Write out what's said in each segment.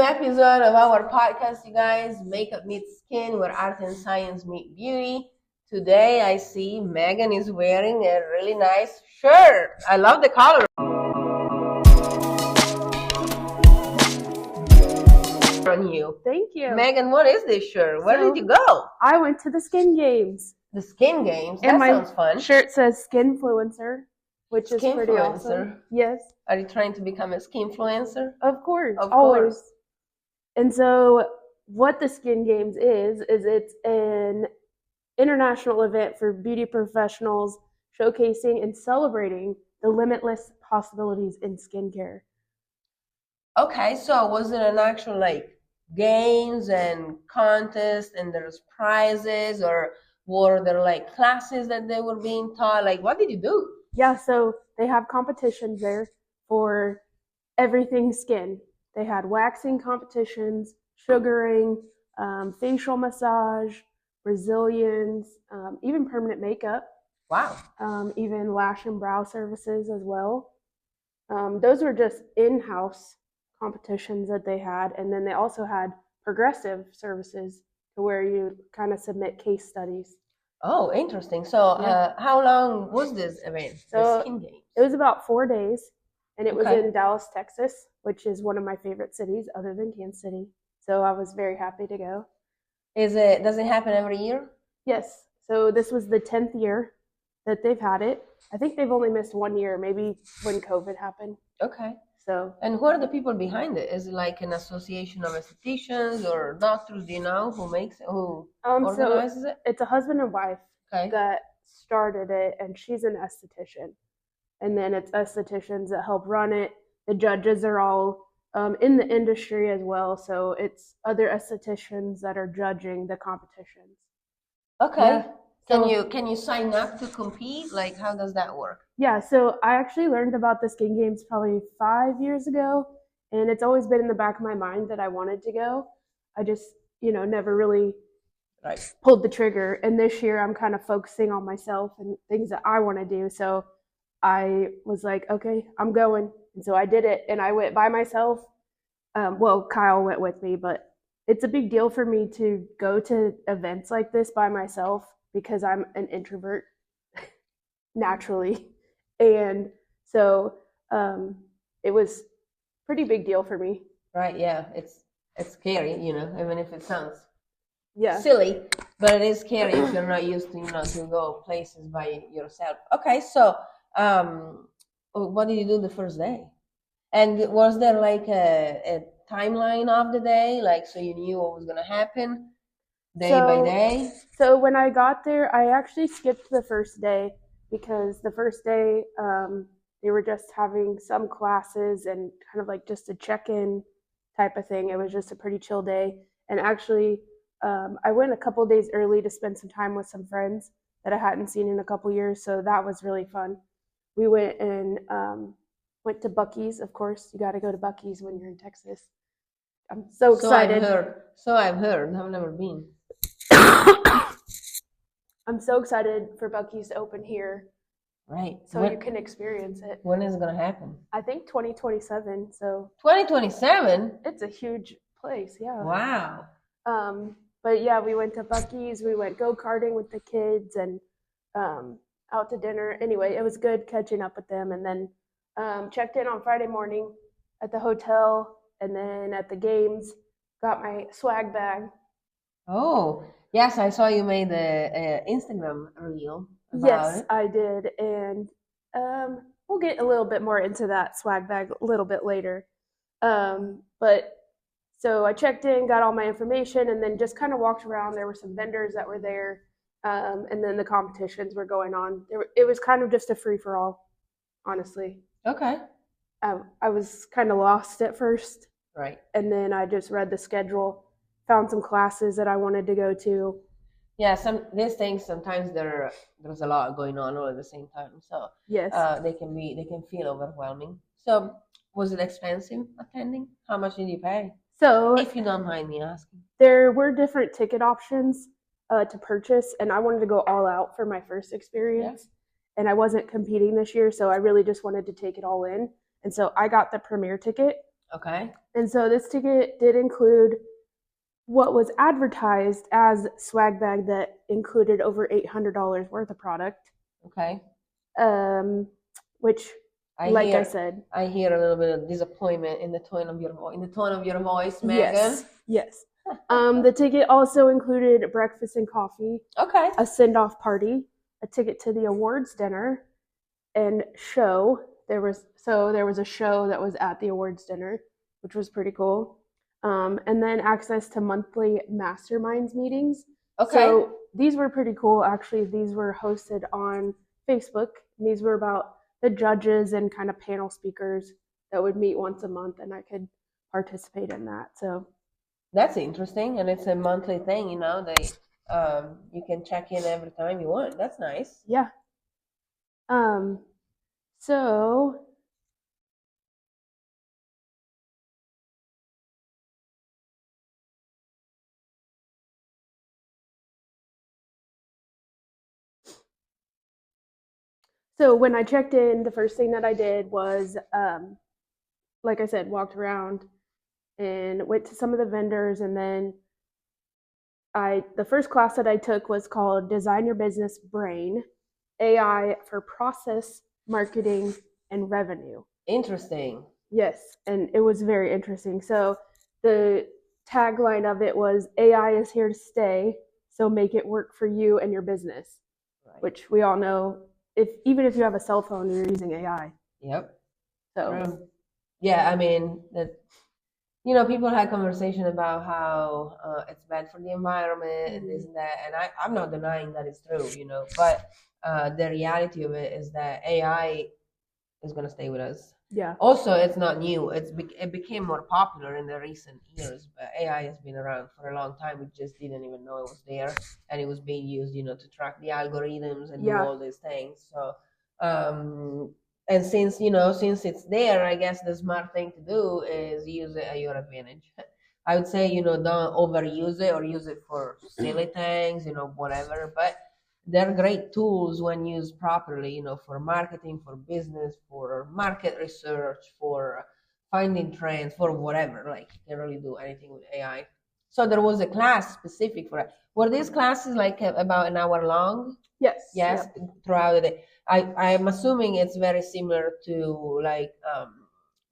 episode of our podcast, you guys. Makeup meets skin, where art and science meet beauty. Today, I see Megan is wearing a really nice shirt. I love the color on you. Thank you. Megan, what is this shirt? Where did you go? I went to the Skin Games. The Skin Games? And that sounds fun. My shirt says Skinfluencer, which is pretty awesome. Yes. Are you trying to become a skinfluencer? Of course, always. And so what the Skin Games is it's an international event for beauty professionals showcasing and celebrating the limitless possibilities in skincare. Okay, so was it an actual games and contests and there's prizes, or were there classes that they were being taught? What did you do? Yeah, so they have competitions there for everything skin. They had waxing competitions, sugaring, facial massage, Brazilians, even permanent makeup. Wow. Even lash and brow services as well. Those were just in-house competitions that they had. And then they also had progressive services to where you kind of submit case studies. Oh, interesting. So how long was this event, the Skin Games? It was about 4 days, and it was in Dallas, Texas, which is one of my favorite cities other than Kansas City. So I was very happy to go. Does it happen every year? Yes. So this was the 10th year that they've had it. I think they've only missed 1 year, maybe when COVID happened. Okay. So. And who are the people behind it? Is it like an association of estheticians or doctors? Do you know who organizes it? It's a husband and wife that started it, and she's an esthetician. And then it's estheticians that help run it. The judges are all in the industry as well, so it's other estheticians that are judging the competitions. Okay. Yeah. Can you sign up to compete? How does that work? Yeah, so I actually learned about the Skin Games probably 5 years ago, and it's always been in the back of my mind that I wanted to go. I just, never really pulled the trigger. And this year I'm kind of focusing on myself and things that I want to do. So I was like, okay, I'm going. And so I did it, and I went by myself. Kyle went with me, but it's a big deal for me to go to events like this by myself because I'm an introvert naturally. And so it was a pretty big deal for me. Right, yeah. It's scary, even if it sounds silly, but it is scary if you're not used to, to go places by yourself. Okay, so what did you do the first day? And was there a timeline of the day, so you knew what was going to happen day by day? So when I got there, I actually skipped the first day because the first day they were just having some classes and kind of just a check-in type of thing. It was just a pretty chill day. And actually, I went a couple of days early to spend some time with some friends that I hadn't seen in a couple years, so that was really fun. We went to Buc-ee's, of course. You got to go to Buc-ee's when you're in Texas. I'm so excited. So I've heard. I've never been. I'm so excited for Buc-ee's to open here. Right. So you can experience it. When is it going to happen? I think 2027. So 2027? It's a huge place, yeah. Wow. But yeah, we went to Buc-ee's. We went go-karting with the kids and out to dinner. Anyway, it was good catching up with them. And then checked in on Friday morning at the hotel, and then at the games, got my swag bag. Oh, yes, I saw you made the Instagram reel about it. I did, and we'll get a little bit more into that swag bag a little bit later. But so I checked in, got all my information, and then just kind of walked around. There were some vendors that were there, and then the competitions were going on. It was kind of just a free-for-all, honestly. Okay. I was kind of lost at first. Right. And then I just read the schedule, found some classes that I wanted to go to. Yeah, these things sometimes there's a lot going on all at the same time. So yes, they can feel overwhelming. So was it expensive attending? How much did you pay? So if you don't mind me asking. There were different ticket options to purchase, and I wanted to go all out for my first experience. Yeah. And I wasn't competing this year, so I really just wanted to take it all in. And so I got the premier ticket. Okay. And so this ticket did include what was advertised as swag bag that included over $800 worth of product. Okay. Which, I said, I hear a little bit of disappointment in the tone of your voice, Megan. Yes. The ticket also included breakfast and coffee. Okay. A send-off party, a ticket to the awards dinner, and show. There was a show that was at the awards dinner, which was pretty cool. And then access to monthly masterminds meetings. Okay. So these were pretty cool. Actually, these were hosted on Facebook. And these were about the judges and kind of panel speakers that would meet once a month, and I could participate in that. So that's interesting, and it's a monthly thing. They you can check in every time you want. That's nice. Yeah. So when I checked in, the first thing that I did was, like I said, walked around and went to some of the vendors, and then the first class that I took was called Design Your Business Brain, AI for Process, Marketing, and Revenue. Interesting. Yes, and it was very interesting. So the tagline of it was, AI is here to stay, so make it work for you and your business, right. Which we all know, even if you have a cell phone, you're using AI. Yep. So yeah, I mean, people had conversation about how it's bad for the environment and this and that, and I'm not denying that it's true, but the reality of it is that AI is going to stay with us. Yeah. Also, it's not new. It became more popular in the recent years, but AI has been around for a long time. We just didn't even know it was there, and it was being used, to track the algorithms and do all these things. So, and since it's there, I guess the smart thing to do is use it at your advantage. I would say, don't overuse it or use it for silly things, whatever. But they're great tools when used properly, for marketing, for business, for market research, for finding trends, for whatever. Like, you can really do anything with AI. So there was a class specific for it. Were these classes like about an hour long? Yes. Yes, throughout the day. I'm assuming it's very similar to like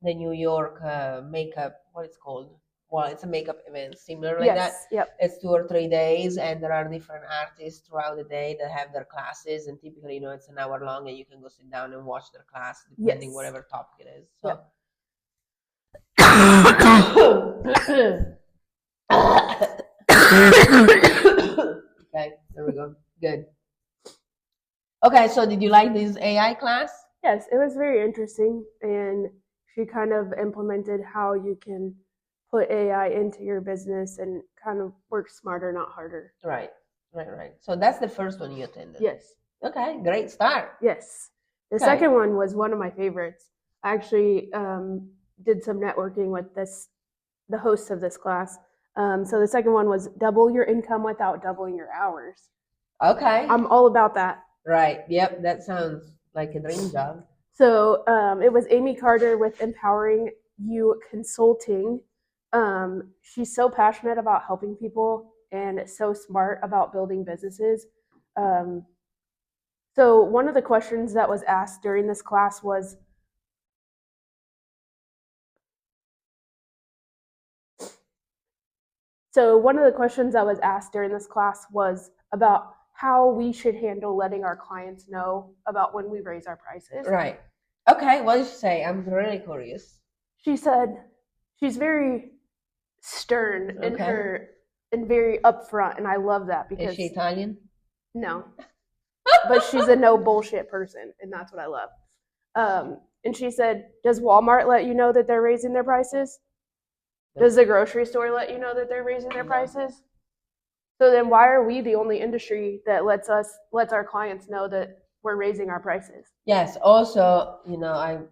the New York makeup, what it's called. Well, it's a makeup event similar like that. Yep. It's 2 or 3 days, and there are different artists throughout the day that have their classes, and typically, it's an hour long, and you can go sit down and watch their class, depending whatever topic it is. So. Okay, there we go. Good. Okay, so did you like this AI class? Yes, it was very interesting, and she kind of implemented how you can put AI into your business and kind of work smarter, not harder. Right. So that's the first one you attended? Yes. Okay, great start. Yes. The second one was one of my favorites. I actually did some networking with the host of this class. So the second one was double your income without doubling your hours. Okay. I'm all about that. Right. Yep. That sounds like a dream job. So it was Amy Carter with Empowering You Consulting. She's so passionate about helping people and so smart about building businesses. So one of the questions that was asked during this class was, about how we should handle letting our clients know about when we raise our prices. Right. Okay, what did she say? I'm really curious. She said she's very stern and very upfront, and I love that because. Is she Italian? No. But she's a no bullshit person, and that's what I love. And she said, does Walmart let you know that they're raising their prices? Does the grocery store let you know that they're raising their prices? So then why are we the only industry that lets our clients know that we're raising our prices? Yes. Also,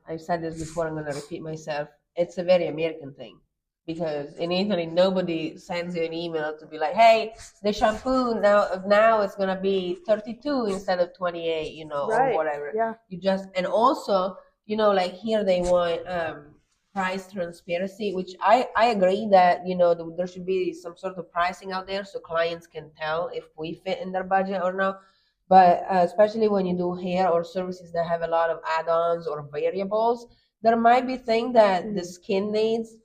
I've said this before, I'm going to repeat myself. It's a very American thing. Because in Italy, nobody sends you an email to be like, hey, the shampoo now it's going to be 32 instead of 28, right. Or whatever. Yeah. And also, like here they want, price transparency, which I agree that, you know, there should be some sort of pricing out there so clients can tell if we fit in their budget or not. But especially when you do hair or services that have a lot of add-ons or variables, there might be things that the skin needs.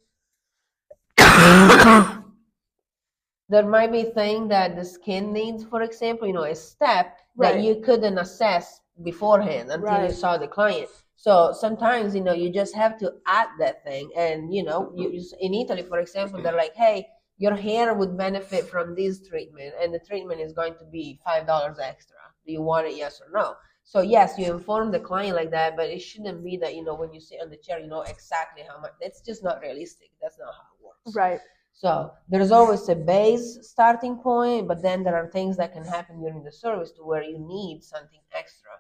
There might be things that the skin needs, for example, you know, a step that you couldn't assess beforehand until you saw the client. So sometimes, you know, you just have to add that thing. And, you know, in Italy, for example, they're like, hey, your hair would benefit from this treatment, and the treatment is going to be $5 extra. Do you want it, yes or no? So yes, you inform the client like that, but it shouldn't be that, you know, when you sit on the chair, you know exactly how much. That's just not realistic. That's not how it works. Right. So there's always a base starting point, but then there are things that can happen during the service to where you need something extra,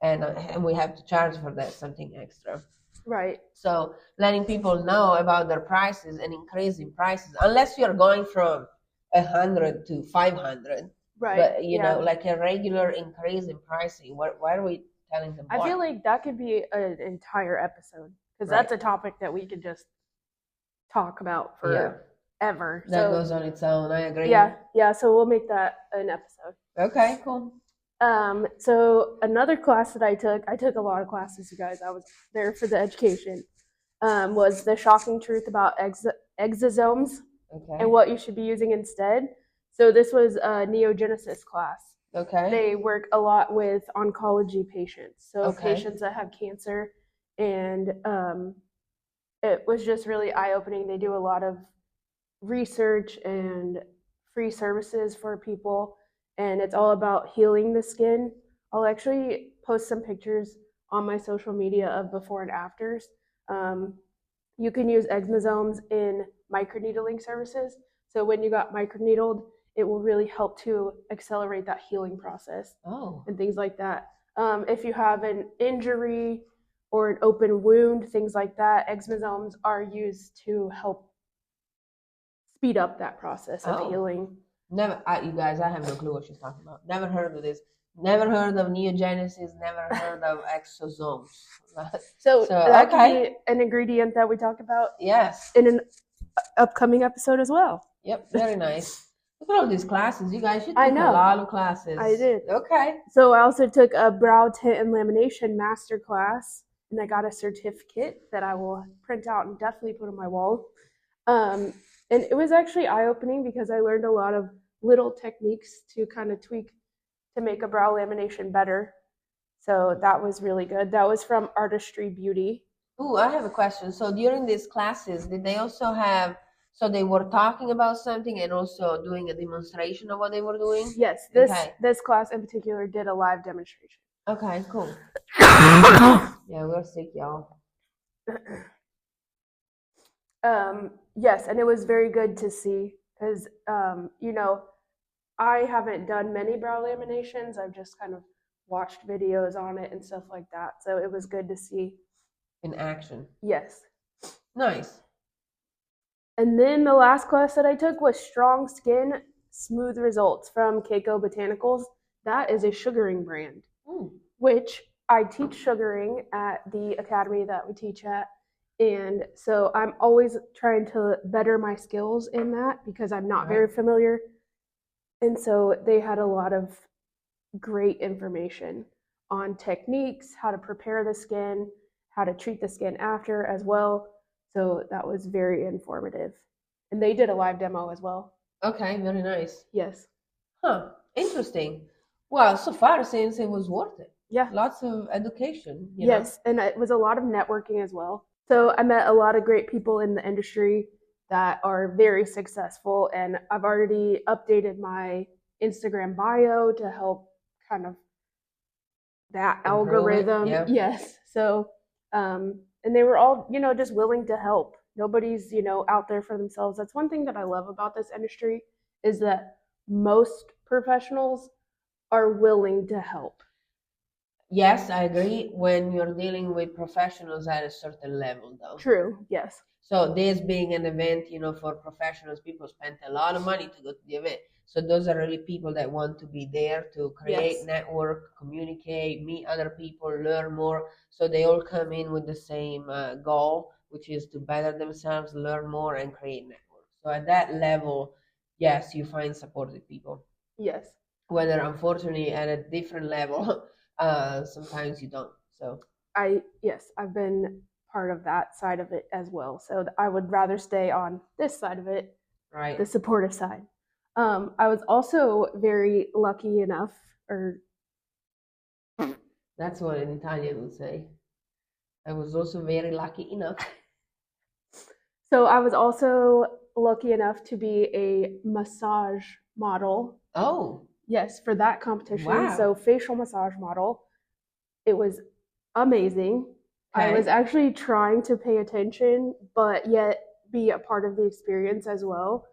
and we have to charge for that something extra. Right. So letting people know about their prices and increasing prices, unless you're going from 100 to 500. Right. But you know, like a regular increase in pricing. Why are we telling them? I feel like that could be an entire episode, because that's a topic that we could just talk about for. Ever. That goes on its own. I agree. Yeah. So we'll make that an episode. Okay, cool. So another class that I took a lot of classes, you guys. I was there for the education. Was the shocking truth about exosomes and what you should be using instead. So this was a neogenesis class. Okay. They work a lot with oncology patients. So patients that have cancer, and it was just really eye-opening. They do a lot of research and free services for people, and it's all about healing the skin. I'll actually post some pictures on my social media of before and afters. You can use exosomes in microneedling services. So when you got microneedled, it will really help to accelerate that healing process and things like that. If you have an injury or an open wound, things like that, exosomes are used to help speed up that process of healing. Never, you guys, I have no clue what she's talking about. Never heard of this. Never heard of neogenesis. Never heard of exosomes. So that could be an ingredient that we talk about. Yes. In an upcoming episode as well. Yep, very nice. Look at all these classes. You guys, you took a lot of classes. I did. Okay. So I also took a brow tint and lamination master class, and I got a certificate that I will print out and definitely put on my wall. And it was actually eye-opening because I learned a lot of little techniques to kind of tweak to make a brow lamination better. So that was really good. That was from Artistry Beauty. Ooh, I have a question. So during these classes, did they also have, so they were talking about something and also doing a demonstration of what they were doing? Yes, this class in particular did a live demonstration. Okay, cool. Yeah, we're sick, y'all. Yes, and it was very good to see because, you know, I haven't done many brow laminations. I've just kind of watched videos on it and stuff like that. So it was good to see. In action. Yes. Nice. And then the last class that I took was Strong Skin, Smooth Results from Keiko Botanicals. That is a sugaring brand, which I teach sugaring at the academy that we teach at. And so I'm always trying to better my skills in that because I'm not very familiar. And so they had a lot of great information on techniques, how to prepare the skin, how to treat the skin after as well. So that was very informative. And they did a live demo as well. Okay, very nice. Yes. Huh, interesting. Well, so far it seems it was worth it. Yeah. Lots of education. Yes, and it was a lot of networking as well. So I met a lot of great people in the industry that are very successful, and I've already updated my Instagram bio to help kind of that algorithm. Yeah. Yes. So, and they were all, you know, just willing to help. Nobody's, you know, out there for themselves. That's one thing that I love about this industry is that most professionals are willing to help. Yes, I agree when you're dealing with professionals at a certain level, though. True, yes. So this being an event, you know, for professionals, people spend a lot of money to go to the event. So those are really people that want to be there to create, network, communicate, meet other people, learn more. So they all come in with the same goal. which is to better themselves, learn more, and create networks. So at that level, yes, you find supportive people. Yes. Whether unfortunately at a different level, sometimes you don't. So I've been part of that side of it as well. So I would rather stay on this side of it, right, the supportive side. I was also very lucky enough, or that's what an Italian would say. I was also very lucky enough. So I was also lucky enough to be a massage model. Oh, yes, for that competition. Wow. So facial massage model. It was amazing. I was actually trying to pay attention, but yet be a part of the experience as well.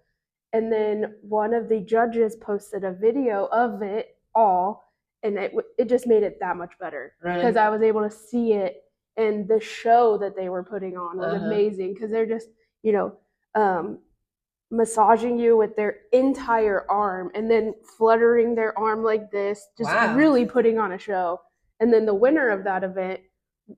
And then one of the judges posted a video of it all, and it just made it that much better because I was able to see it, and the show that they were putting on was amazing because they're just, massaging you with their entire arm and then fluttering their arm like this, just really putting on a show. And then the winner of that event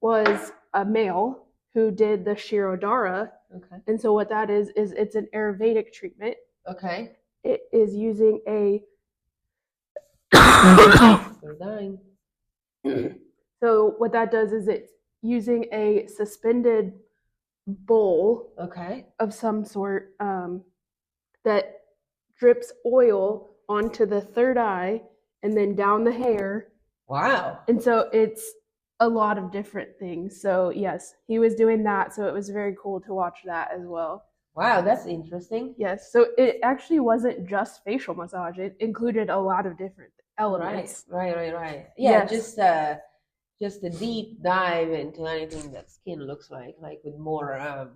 was a male who did the Shirodara. Okay. And so what that is it's an Ayurvedic treatment. Okay. It is using a You're dying. So what that does is it's using a suspended bowl of some sort that drips oil onto the third eye and then down the hair. Wow. And so it's a lot of different things. So yes, he was doing that. So it was very cool to watch that as well. Wow, that's interesting. Yes. So it actually wasn't just facial massage. It included a lot of different elements. Right. Yeah, yes. Just a deep dive into anything that skin looks like with more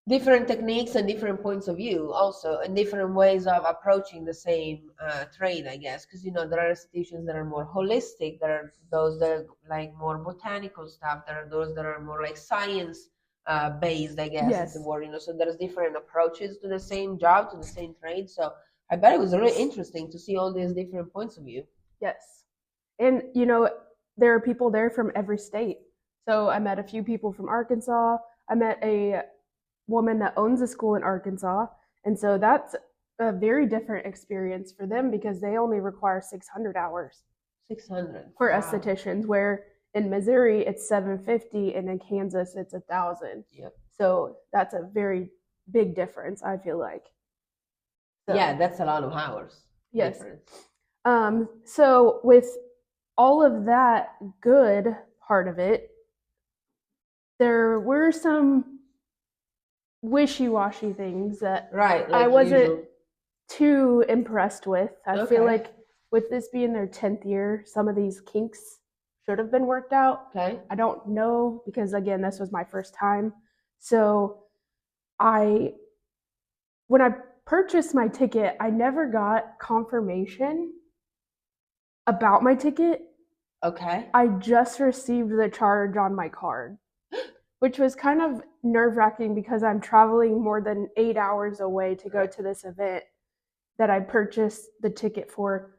different techniques and different points of view also, and different ways of approaching the same trade, I guess, because there are estheticians that are more holistic, there are those that are like more botanical stuff, there are those that are more like science based, I guess is the word, so there's different approaches to the same job, to the same trade. So I bet it was really interesting to see all these different points of view. Yes. And there are people there from every state. So I met a few people from Arkansas. I met a woman that owns a school in Arkansas. And so that's a very different experience for them because they only require 600 hours. 600 for estheticians, where in Missouri it's 750 and in Kansas it's 1,000. Yep. So that's a very big difference, I feel like. So, yeah, that's a lot of hours. Yes. Difference. So with all of that good part of it, there were some wishy-washy things that I wasn't too impressed with. I feel like with this being their 10th year, some of these kinks should have been worked out. Okay. I don't know because, again, this was my first time. So when I purchased my ticket, I never got confirmation about my ticket. Okay. I just received the charge on my card, which was kind of nerve-wracking because I'm traveling more than 8 hours away to go to this event that I purchased the ticket for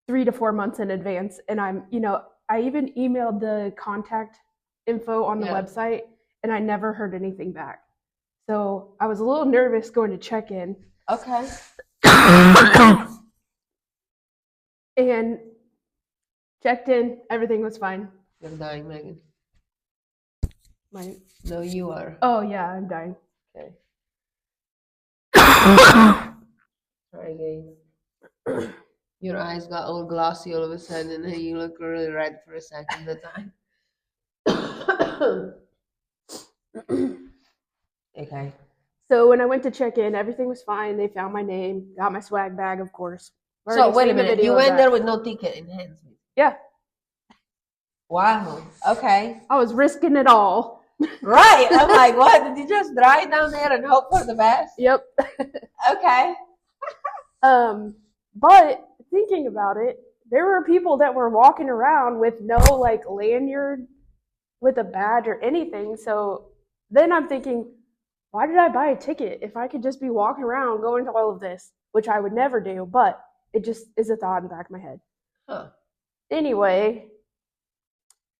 3 to 4 months in advance. And I even emailed the contact info on the website and I never heard anything back. So I was a little nervous going to check in. Okay. And checked in, everything was fine. You're dying, Megan. My... No, you are. Oh, yeah, I'm dying. Okay. Try again. Your eyes got all glossy all of a sudden, and you look really red for a second at the time. Okay. So when I went to check in, everything was fine. They found my name, got my swag bag, of course. So wait a minute, you went there with no ticket in hand? Yeah. Wow. Okay. I was risking it all. Right. I'm like, what? Did you just drive down there and hope for the best? Yep. Okay. But thinking about it, there were people that were walking around with no lanyard with a badge or anything. So then I'm thinking, why did I buy a ticket if I could just be walking around going to all of this, which I would never do, but it just is a thought in the back of my head. Huh. Anyway,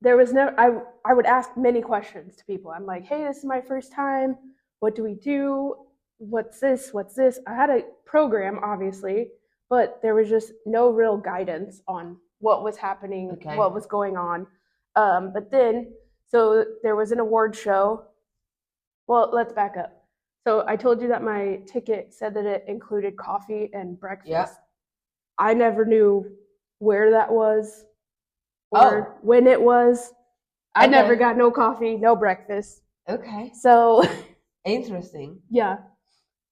there was no, I would ask many questions to people. I'm like, hey, this is my first time. What do we do? What's this? What's this? I had a program, obviously, but there was just no real guidance on what was happening, Okay. what was going on. But then, so there was an award show. Well, let's back up. So I told you that my ticket said that it included coffee and breakfast. Yeah. I never knew where that was or when it was. I never got no coffee, no breakfast. Okay. So interesting. Yeah.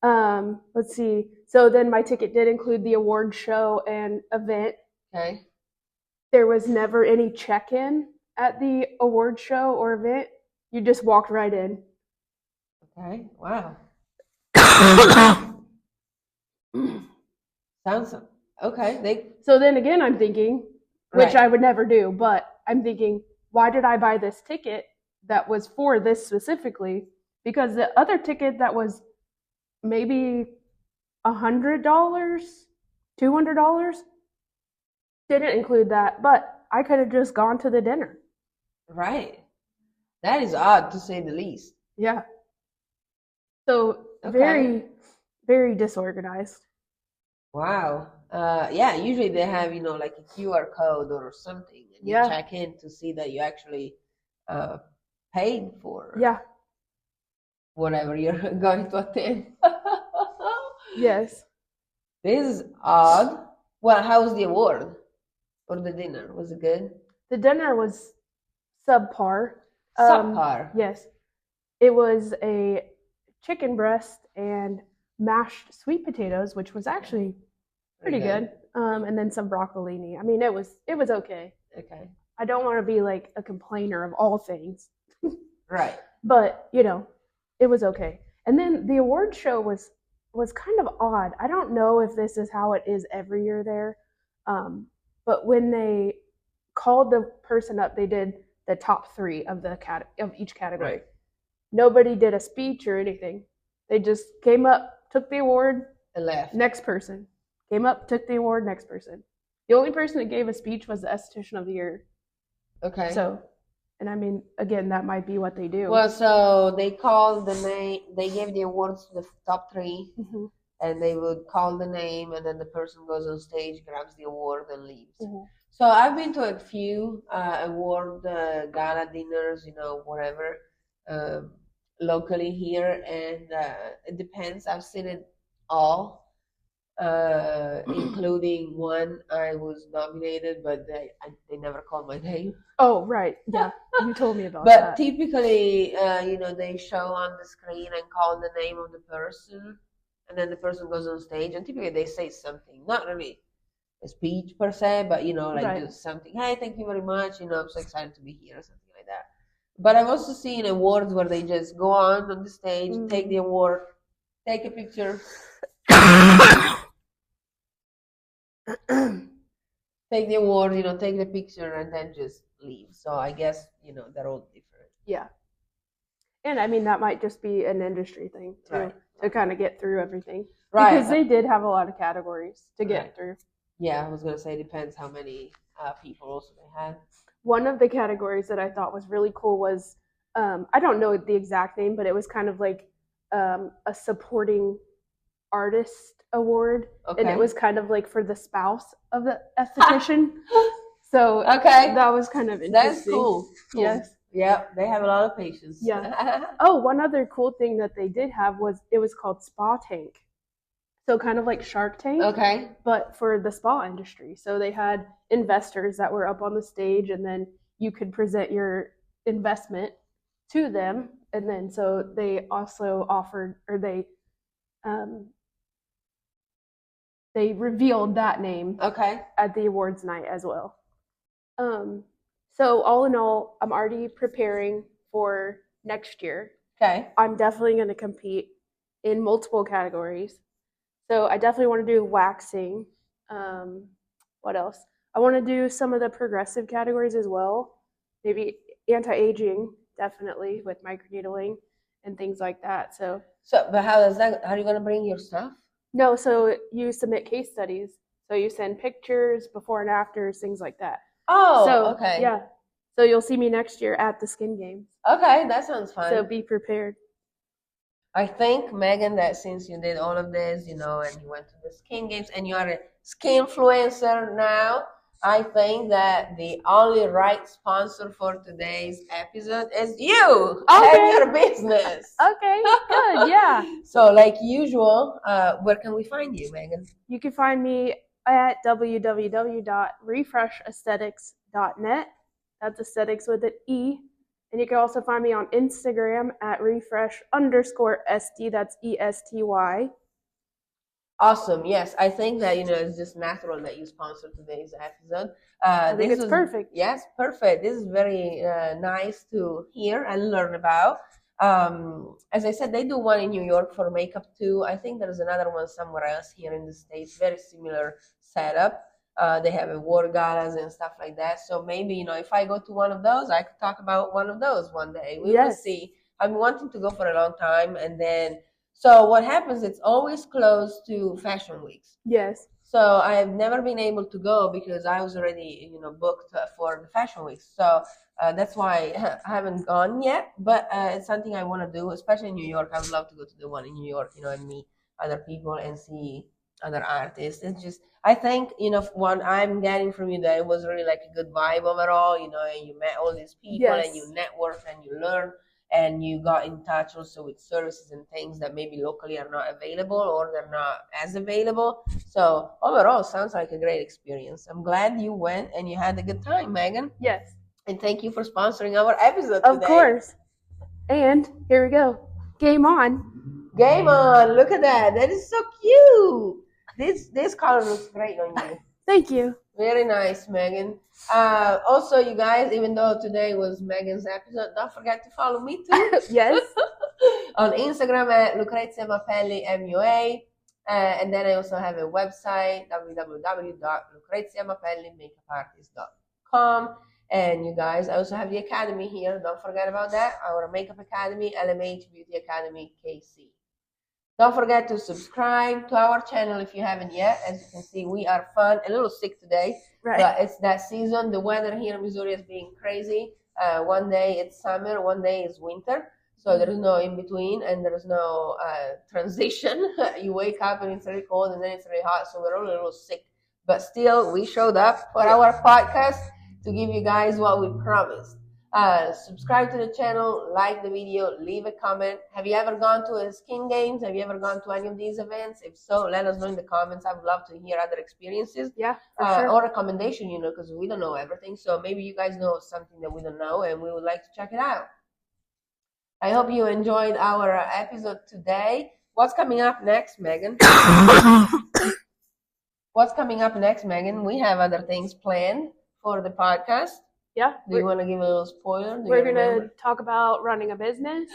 Let's see. So then my ticket did include the award show and event. Okay. There was never any check-in at the award show or event. You just walked right in. Okay. Wow. Sounds okay. So then again, I'm thinking, which I would never do, but I'm thinking, why did I buy this ticket that was for this specifically? Because the other ticket that was maybe $100, $200 didn't include that, but I could have just gone to the dinner. Right. That is odd to say the least. Yeah. So very, very disorganized. Wow. Yeah, usually they have, like a QR code or something, and you check in to see that you actually paid for whatever you're going to attend. Yes. This is odd. Well, how was the award or the dinner? Was it good? The dinner was subpar. Subpar? Yes. It was a chicken breast and mashed sweet potatoes, which was actually pretty good. And then some broccolini. I mean, it was okay. Okay. I don't want to be like a complainer of all things. Right. But, it was okay. And then the award show was kind of odd. I don't know if this is how it is every year there. But when they called the person up, they did the top 3 of of each category. Right. Nobody did a speech or anything. They just came up, took the award, and left. Next person. Came up, took the award, next person. The only person that gave a speech was the esthetician of the year. Okay. So, and I mean, again, that might be what they do. Well, so they called the name, they gave the awards to the top 3, and they would call the name, and then the person goes on stage, grabs the award, and leaves. So I've been to a few award gala dinners, whatever, locally here, and it depends. I've seen it all. Including one I was nominated, but they never called my name. Oh, right. Yeah, you told me about that. But typically, they show on the screen and call the name of the person, and then the person goes on stage, and typically they say something, not really a speech per se, but, do something. Hey, thank you very much. I'm so excited to be here, or something like that. But I've also seen awards where they just go on the stage, take the award, take a picture. Take the award, take the picture, and then just leave. So I guess, they're all different. Yeah. And I mean, that might just be an industry thing, too, to kind of get through everything. Right. Because they did have a lot of categories to get through. Yeah, I was going to say, it depends how many people also they had. One of the categories that I thought was really cool was, I don't know the exact name, but it was kind of like a supporting artist award, and it was kind of like for the spouse of the esthetician. So that was kind of interesting. That's cool. Yes. Yeah, they have a lot of patience. Yeah. Oh, one other cool thing that they did have was it was called Spa Tank. So kind of like Shark Tank. Okay. But for the spa industry. So they had investors that were up on the stage, and then you could present your investment to them, and then so they also offered, or they revealed that name at the awards night as well. So all in all, I'm already preparing for next year. Okay. I'm definitely going to compete in multiple categories. So I definitely want to do waxing. What else? I want to do some of the progressive categories as well. Maybe anti-aging, definitely, with microneedling and things like that. So but how are you going to bring your stuff? No, so you submit case studies. So you send pictures, before and afters, things like that. Oh, okay. Yeah. So you'll see me next year at the Skin Games. Okay, that sounds fun. So be prepared. I think, Megan, that since you did all of this, and you went to the Skin Games and you are a skin influencer now, I think that the only right sponsor for today's episode is you. Okay. Have your business. Okay, good, yeah. So, like usual, where can we find you, Megan? You can find me at www.refreshaesthetics.net. That's aesthetics with an E. And you can also find me on Instagram at refresh_ST. That's ESTY. Awesome. Yes, I think that it's just natural that you sponsor today's episode. I think it's perfect. Yes, perfect. This is very nice to hear and learn about. As I said, they do one in New York for makeup too. I think there's another one somewhere else here in the States. Very similar setup. They have award galas and stuff like that. So maybe if I go to one of those, I could talk about one of those one day. We will see. I'm wanting to go for a long time, and then. So what happens, it's always close to fashion weeks. Yes. So I've never been able to go because I was already, booked for the fashion weeks. So that's why I haven't gone yet. But it's something I want to do, especially in New York. I would love to go to the one in New York, and meet other people and see other artists. It's just, I think, what I'm getting from you there was really like a good vibe overall, and you met all these people and you network and you learn. And you got in touch also with services and things that maybe locally are not available or they're not as available. So overall, sounds like a great experience. I'm glad you went and you had a good time, Megan. Yes. And thank you for sponsoring our episode today. Of course. And here we go. Game on. Game on. Look at that. That is so cute. This color looks great on you. Thank you. Very nice, Megan. Also, you guys, even though today was Megan's episode, don't forget to follow me too. Yes. On Instagram at Lucrezia Mapelli MUA. And then I also have a website, www.lucreziamapellimakeupartist.com. And you guys, I also have the academy here. Don't forget about that. Our makeup academy, LMH Beauty Academy KC. Don't forget to subscribe to our channel if you haven't yet. As you can see, we are fun. A little sick today, but it's that season. The weather here in Missouri is being crazy. One day it's summer, one day it's winter. So there is no in between and there is no transition. You wake up and it's really cold and then it's really hot. So we're all a little sick. But still, we showed up for our podcast to give you guys what we promised. Subscribe to the channel, like the video, leave a comment. Have you ever gone to a Skin Games? Have you ever gone to any of these events? If so, let us know in the comments. I would love to hear other experiences. Yeah, for sure. Or recommendation, because we don't know everything. So maybe you guys know something that we don't know and we would like to check it out. I hope you enjoyed our episode today. What's coming up next, Megan? What's coming up next, Megan? We have other things planned for the podcast. Yeah. Do you want to give a little spoiler? We're going to talk about running a business.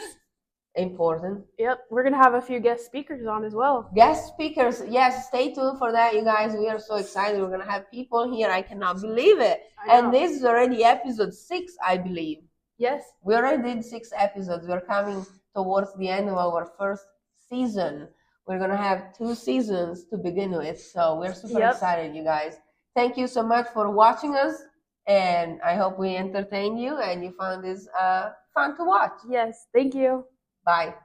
Important. Yep. We're going to have a few guest speakers on as well. Guest speakers. Yes, stay tuned for that, you guys. We are so excited. We're going to have people here. I cannot believe it. And this is already episode 6, I believe. Yes. We already did 6 episodes. We're coming towards the end of our first season. We're going to have 2 seasons to begin with. So we're super excited, you guys. Thank you so much for watching us. And I hope we entertained you and you found this fun to watch. Yes. Thank you. Bye.